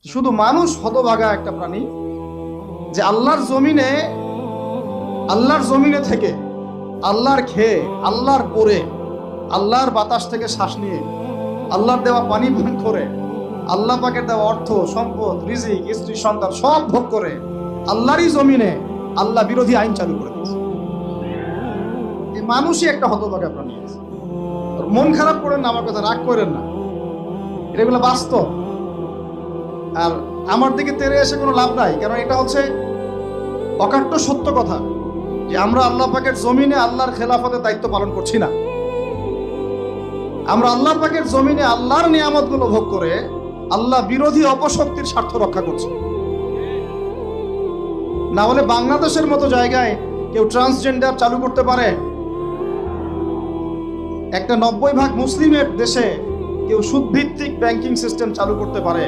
শুধু মানুষ হতভাগা একটা প্রাণী যে আল্লাহর জমিনে থেকে আল্লাহর খেয়ে, আল্লাহর পরে, আল্লাহর বাতাস থেকে শ্বাস নিয়ে, আল্লাহর দেওয়া পানি পান করে, আল্লাহ পাকের দেওয়া অর্থ সম্পদ, রিজিক, স্ত্রী সন্তান সব ভোগ করে আল্লাহরই জমিনে আল্লাহ বিরোধী আইন চালু করে দিয়েছে। এই মানুষই একটা হতভাগা প্রাণী আছে। মন খারাপ করেন না, আমার কথা রাগ করেন না, এগুলো বাস্তব। আর আমার দিকে তেরে এসে কোনো লাভ নাই, কারণ এটা হচ্ছে অকাট্য সত্য কথা যে আমরা আল্লাহ পাকের জমিনে আল্লাহর খেলাফতের দায়িত্ব পালন করছি না। আমরা আল্লাহ পাকের জমিনে আল্লাহর নিয়ামতগুলো ভোগ করে আল্লাহ বিরোধী অপশক্তির স্বার্থ রক্ষা করছি। না হলে বাংলাদেশের মতো জায়গায় কেউ ট্রান্সজেন্ডার চালু করতে পারে? একটা 90% মুসলিমের দেশে কেউ সুদভিত্তিক ব্যাংকিং সিস্টেম চালু করতে পারে?